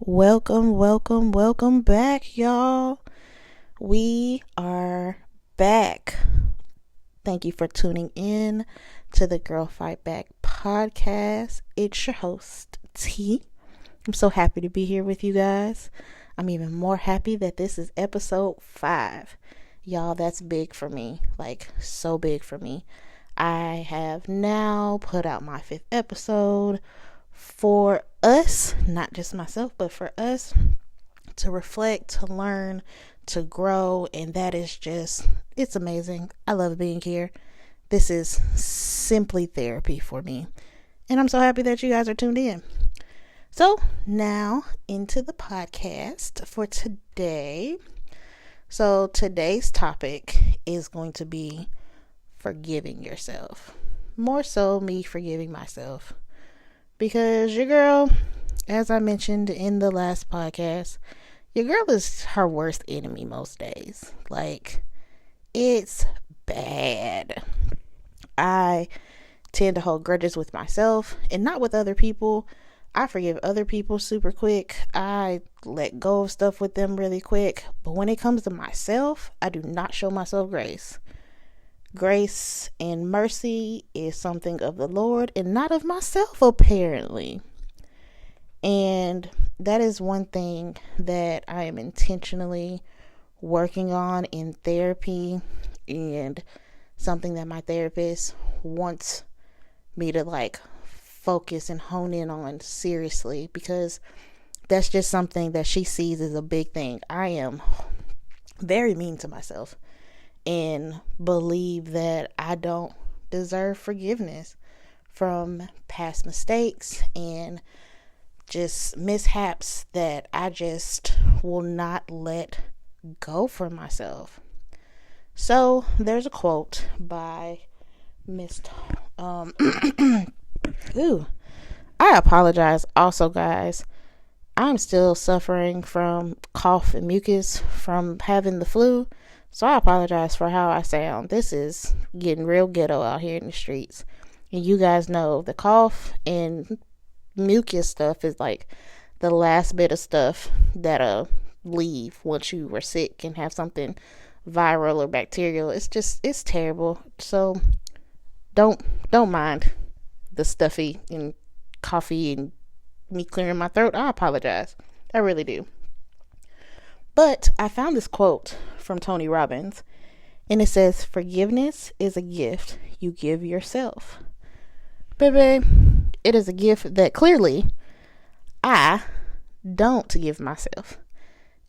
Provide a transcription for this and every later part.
Welcome back, y'all. We are back. Thank you for tuning in to the Girl Fight Back podcast. It's your host, T. I'm so happy to be here with you guys. I'm even more happy that this is episode 5. Y'all, that's big for me. Like, so big for me. I have now put out my 5th episode for us, not just myself, but for us to reflect, to learn, to grow. And that is just, it's amazing. I love being here. This is simply therapy for me. And I'm so happy that you guys are tuned in. So now into the podcast for today. So today's topic is going to be forgiving yourself. More so me forgiving myself. Because your girl, as I mentioned in the last podcast, your girl is her worst enemy most days. Like, it's bad. I tend to hold grudges with myself and not with other people. I forgive other people super quick. I let go of stuff with them really quick. But when it comes to myself, I do not show myself grace. Grace and mercy is something of the Lord and not of myself, apparently. And that is one thing that I am intentionally working on in therapy, and something that my therapist wants me to focus and hone in on seriously, because that's just something that she sees as a big thing. I am very mean to myself and believe that I don't deserve forgiveness from past mistakes and just mishaps that I just will not let go for myself. So there's a quote by Miss Ooh, I apologize also, guys. I'm still suffering from cough and mucus from having the flu. So I apologize for how I sound. This is getting real ghetto out here in the streets. And you guys know the cough and mucus stuff is like the last bit of stuff that'll leave once you were sick and have something viral or bacterial. It's terrible. So don't mind the stuffy and coffee and me clearing my throat. I apologize. I really do. But I found this quote from Tony Robbins, and it says, "Forgiveness is a gift you give yourself." Baby, it is a gift that clearly I don't give myself.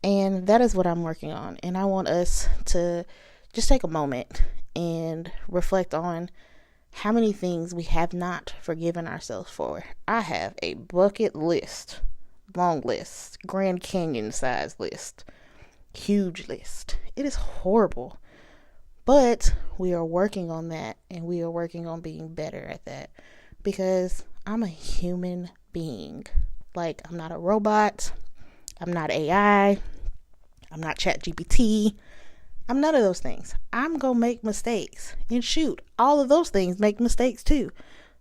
And that is what I'm working on. And I want us to just take a moment and reflect on how many things we have not forgiven ourselves for. I have a bucket list. Long list, Grand Canyon size list, huge list. It is horrible, but we are working on that, and we are working on being better at that, because I'm a human being. Like, I'm not a robot, I'm not AI, I'm not ChatGPT, I'm none of those things. I'm gonna make mistakes, and shoot, all of those things make mistakes too.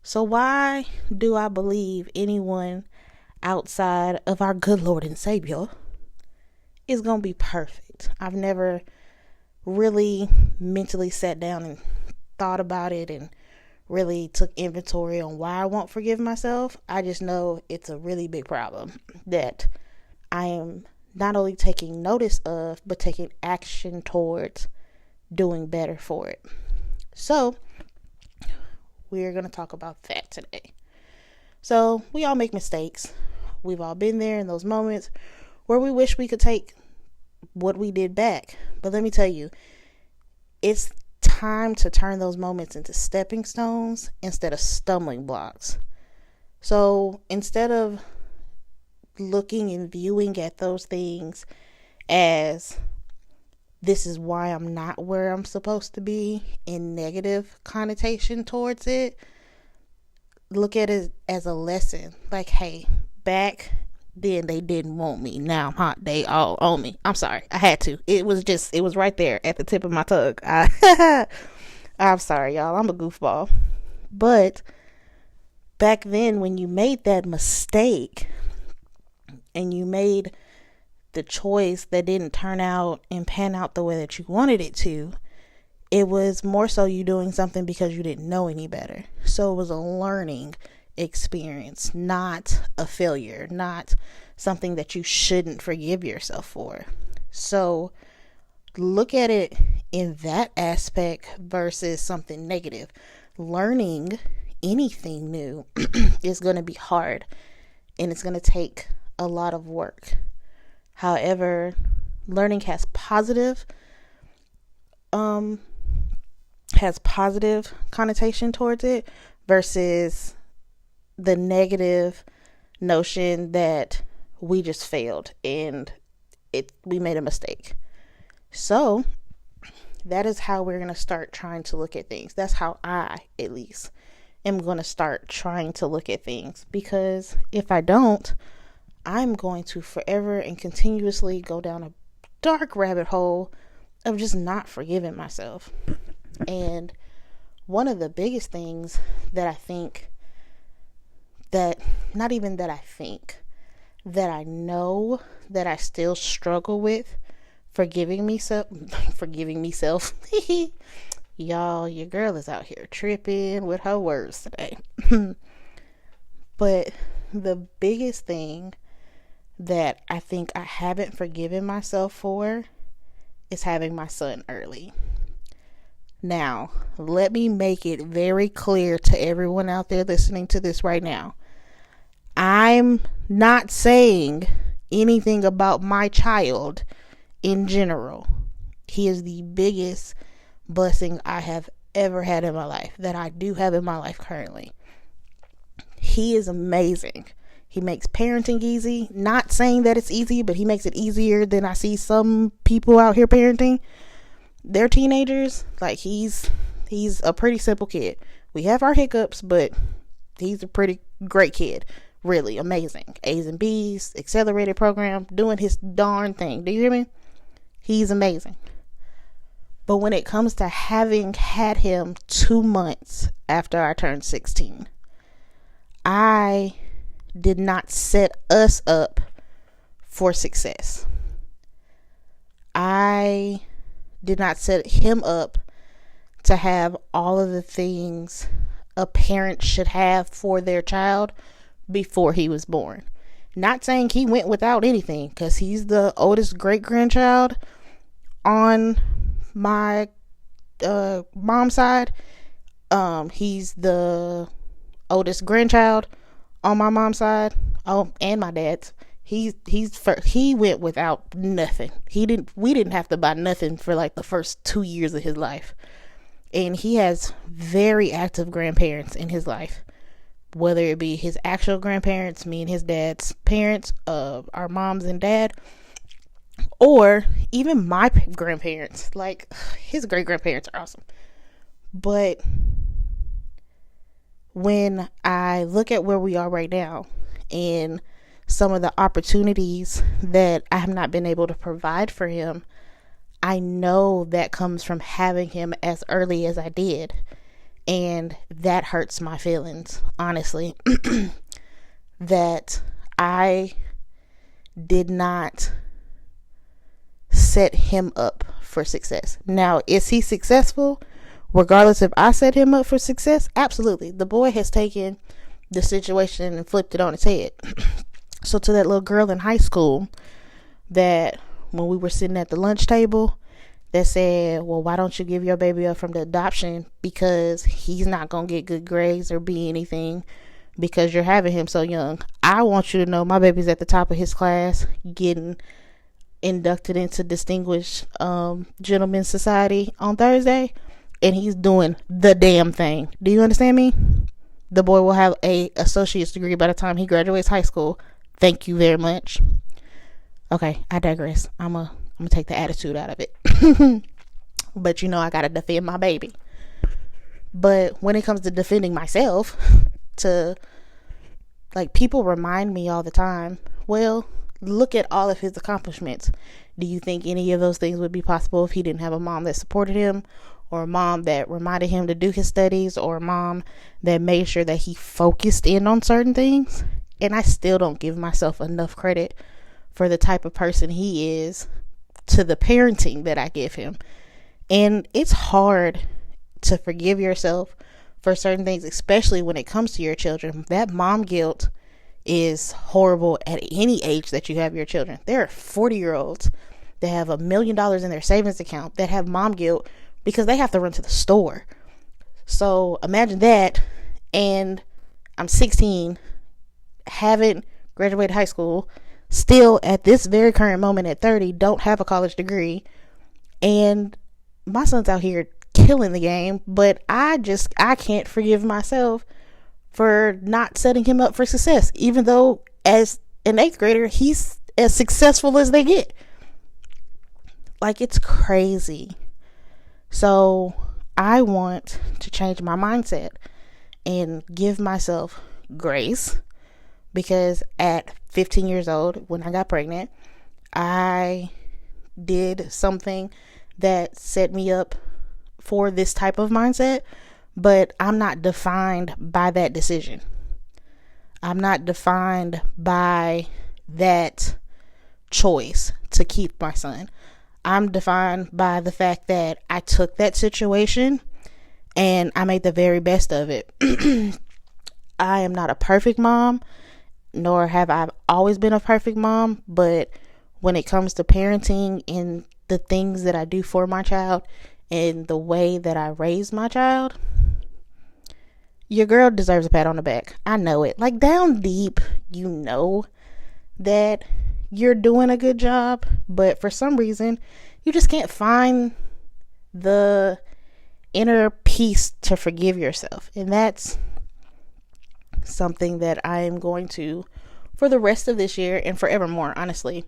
So why do I believe anyone outside of our good Lord and Savior is going to be perfect? I've never really mentally sat down and thought about it and really took inventory on why I won't forgive myself. I just know it's a really big problem that I am not only taking notice of, but taking action towards doing better for it. So we're going to talk about that today. So we all make mistakes. We've all been there in those moments where we wish we could take what we did back. But let me tell you, it's time to turn those moments into stepping stones instead of stumbling blocks. So instead of looking and viewing at those things as this is why I'm not where I'm supposed to be in negative connotation towards it, look at it as a lesson. Like, hey, back then they didn't want me. Now, they all own me. I'm sorry. I had to. It was right there at the tip of my tongue. I'm sorry, y'all. I'm a goofball. But back then, when you made that mistake, and you made the choice that didn't turn out and pan out the way that you wanted it to, it was more so you doing something because you didn't know any better. So it was a learning experience, not a failure, not something that you shouldn't forgive yourself for. So look at it in that aspect versus something negative. Learning anything new is going to be hard, and it's going to take a lot of work. However, learning has positive connotation towards it versus the negative notion that we just failed and we made a mistake. So that is how we're going to start trying to look at things. That's how I, at least, am going to start trying to look at things, because if I don't, I'm going to forever and continuously go down a dark rabbit hole of just not forgiving myself. And one of the biggest things that I think that, not even that I think, that I know that I still struggle with forgiving myself. Y'all, your girl is out here tripping with her words today. But the biggest thing that I think I haven't forgiven myself for is having my son early. Now, let me make it very clear to everyone out there listening to this right now. I'm not saying anything about my child in general. He is the biggest blessing I have ever had in my life, that I do have in my life currently. He is amazing. He makes parenting easy. Not saying that it's easy, but he makes it easier than I see some people out here parenting their teenagers. Like, he's a pretty simple kid. We have our hiccups, but he's a pretty great kid. Really amazing. A's and B's, accelerated program, doing his darn thing. Do you hear me? He's amazing. But when it comes to having had him 2 months after I turned 16, I did not set us up for success. I did not set him up to have all of the things a parent should have for their child before he was born. Not saying he went without anything, because he's the oldest great-grandchild on my mom's side. He's the oldest grandchild on my mom's side. Oh, and my dad's. He went without nothing. We didn't have to buy nothing for like the first 2 years of his life. And he has very active grandparents in his life, whether it be his actual grandparents, me and his dad's parents, our moms and dad, or even my grandparents. Like, his great grandparents are awesome. But when I look at where we are right now and some of the opportunities that I have not been able to provide for him, I know that comes from having him as early as I did. And that hurts my feelings, honestly, that I did not set him up for success. Now, is he successful? Regardless if I set him up for success? Absolutely. The boy has taken the situation and flipped it on its head. So to that little girl in high school that when we were sitting at the lunch table that said, well, why don't you give your baby up from the adoption, because he's not going to get good grades or be anything because you're having him so young. I want you to know my baby's at the top of his class, getting inducted into Distinguished Gentlemen's Society on Thursday, and he's doing the damn thing. Do you understand me? The boy will have a associate's degree by the time he graduates high school. Thank you very much. Okay, I digress. I'm gonna take the attitude out of it. But I gotta defend my baby. But when it comes to defending myself, people remind me all the time, well, look at all of his accomplishments. Do you think any of those things would be possible if he didn't have a mom that supported him, or a mom that reminded him to do his studies, or a mom that made sure that he focused in on certain things? And I still don't give myself enough credit for the type of person he is to the parenting that I give him. And it's hard to forgive yourself for certain things, especially when it comes to your children. That mom guilt is horrible at any age that you have your children. There are 40-year-olds that have $1 million in their savings account that have mom guilt because they have to run to the store. So imagine that. And I'm 16, haven't graduated high school, still at this very current moment at 30, don't have a college degree. And my son's out here killing the game, but I can't forgive myself for not setting him up for success, even though as an 8th grader, he's as successful as they get. Like, it's crazy. So I want to change my mindset and give myself grace, because at 15 years old, when I got pregnant, I did something that set me up for this type of mindset, but I'm not defined by that decision. I'm not defined by that choice to keep my son. I'm defined by the fact that I took that situation and I made the very best of it. I am not a perfect mom, nor have I always been a perfect mom, but when it comes to parenting and the things that I do for my child and the way that I raise my child, your girl deserves a pat on the back. I know it. Like, down deep, you know that you're doing a good job, but for some reason, you just can't find the inner peace to forgive yourself. And that's something that I am going to, for the rest of this year and forevermore, honestly,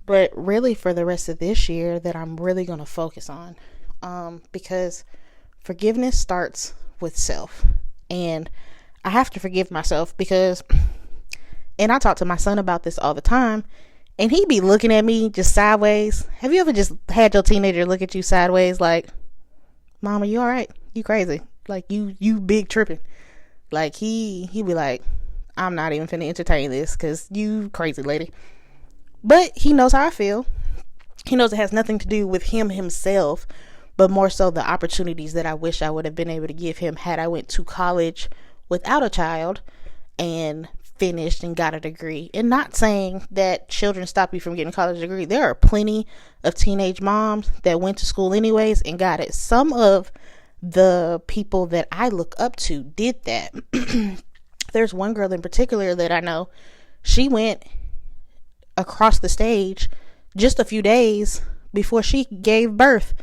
but really for the rest of this year, that I'm really going to focus on, because forgiveness starts with self. And I have to forgive myself because, and I talk to my son about this all the time, and he be looking at me just sideways. Have you ever just had your teenager look at you sideways like, Mama, you all right? You crazy? Like, you big tripping. Like, he be like, I'm not even finna entertain this because you crazy lady. But he knows how I feel. He knows it has nothing to do with him himself, but more so the opportunities that I wish I would have been able to give him had I went to college without a child and finished and got a degree. And not saying that children stop you from getting a college degree. There are plenty of teenage moms that went to school anyways and got it. Some of the people that I look up to did that. There's one girl in particular that I know. She went across the stage just a few days before she gave birth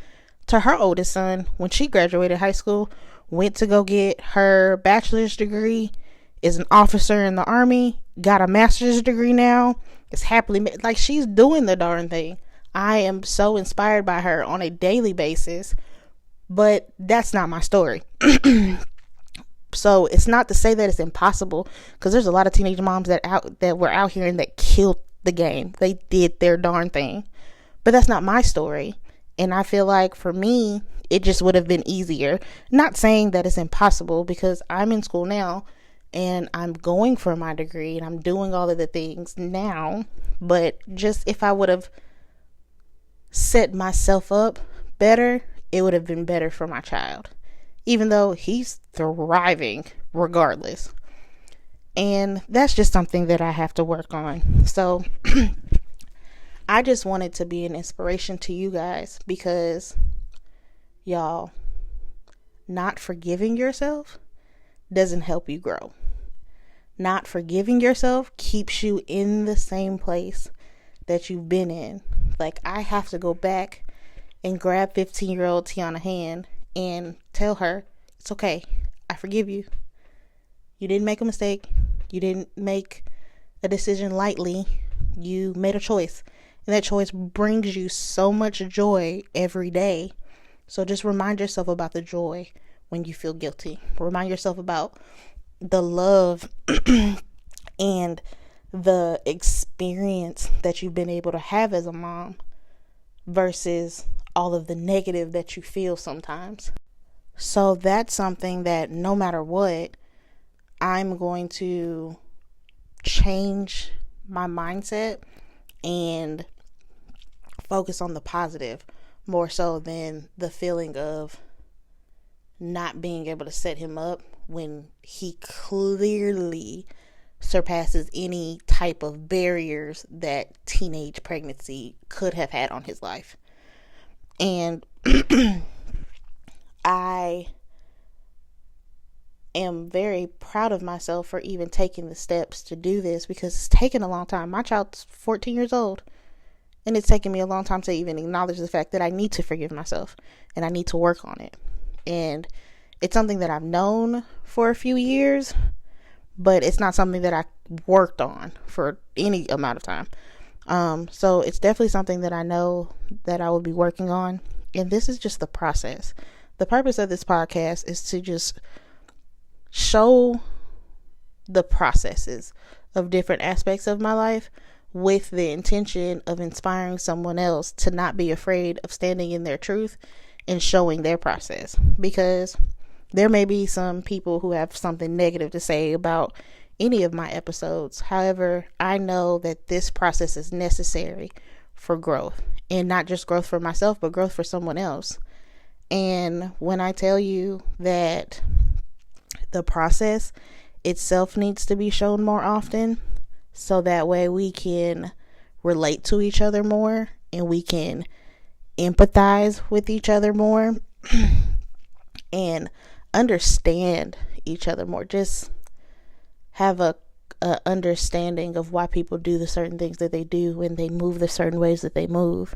to her oldest son. When she graduated high school, went to go get her bachelor's degree, is an officer in the army, got a master's degree now, is happily, like, she's doing the darn thing. I am so inspired by her on a daily basis, but that's not my story. So it's not to say that it's impossible, because there's a lot of teenage moms that were out here and that killed the game. They did their darn thing, but that's not my story. And I feel like for me, it just would have been easier. Not saying that it's impossible, because I'm in school now and I'm going for my degree and I'm doing all of the things now, but just if I would have set myself up better, it would have been better for my child, even though he's thriving regardless. And that's just something that I have to work on. So I just wanted to be an inspiration to you guys, because y'all, not forgiving yourself doesn't help you grow. Not forgiving yourself keeps you in the same place that you've been in. Like, I have to go back and grab 15-year-old Tiana hand and tell her, it's okay. I forgive you. You didn't make a mistake. You didn't make a decision lightly. You made a choice. And that choice brings you so much joy every day. So just remind yourself about the joy when you feel guilty. Remind yourself about the love and the experience that you've been able to have as a mom versus all of the negative that you feel sometimes. So that's something that no matter what, I'm going to change my mindset and focus on the positive more so than the feeling of not being able to set him up when he clearly surpasses any type of barriers that teenage pregnancy could have had on his life. And I am very proud of myself for even taking the steps to do this, because it's taken a long time. My child's 14 years old, and it's taken me a long time to even acknowledge the fact that I need to forgive myself and I need to work on it. And it's something that I've known for a few years, but it's not something that I worked on for any amount of time. So it's definitely something that I know that I will be working on. And this is just the process. The purpose of this podcast is to just show the processes of different aspects of my life with the intention of inspiring someone else to not be afraid of standing in their truth and showing their process. Because there may be some people who have something negative to say about any of my episodes. However, I know that this process is necessary for growth, and not just growth for myself, but growth for someone else. And when I tell you that the process itself needs to be shown more often, so that way we can relate to each other more and we can empathize with each other more and understand each other more. Just have a understanding of why people do the certain things that they do when they move the certain ways that they move.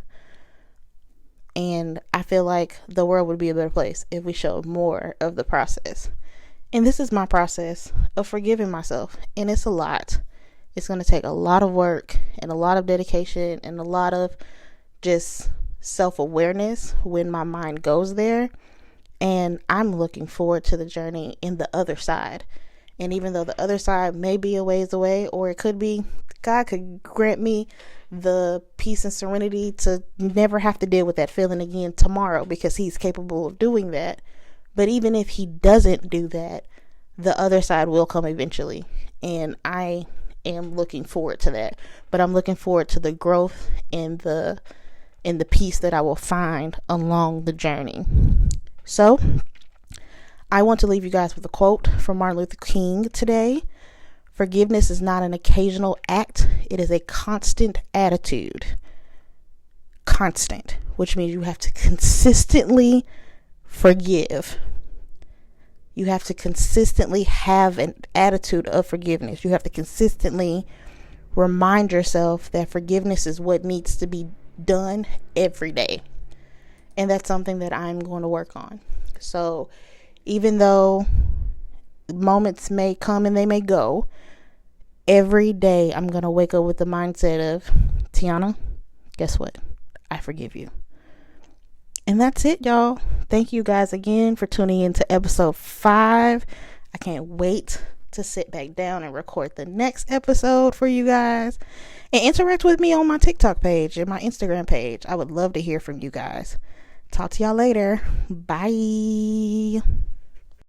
And I feel like the world would be a better place if we showed more of the process. And this is my process of forgiving myself. And it's a lot. It's going to take a lot of work and a lot of dedication and a lot of just self-awareness when my mind goes there. And I'm looking forward to the journey in the other side. And even though the other side may be a ways away, or it could be, God could grant me the peace and serenity to never have to deal with that feeling again tomorrow, because he's capable of doing that. But even if he doesn't do that, the other side will come eventually. And I am looking forward to that. But I'm looking forward to the growth and the peace that I will find along the journey. So I want to leave you guys with a quote from Martin Luther King today. Forgiveness is not an occasional act. It is a constant attitude. Constant, which means you have to consistently forgive. You have to consistently have an attitude of forgiveness. You have to consistently remind yourself that forgiveness is what needs to be done every day. And that's something that I'm going to work on. So even though moments may come and they may go, every day I'm going to wake up with the mindset of, Tiana, guess what? I forgive you. And that's it, y'all. Thank you guys again for tuning in to episode 5. I can't wait to sit back down and record the next episode for you guys. And interact with me on my TikTok page and my Instagram page. I would love to hear from you guys. Talk to y'all later. Bye.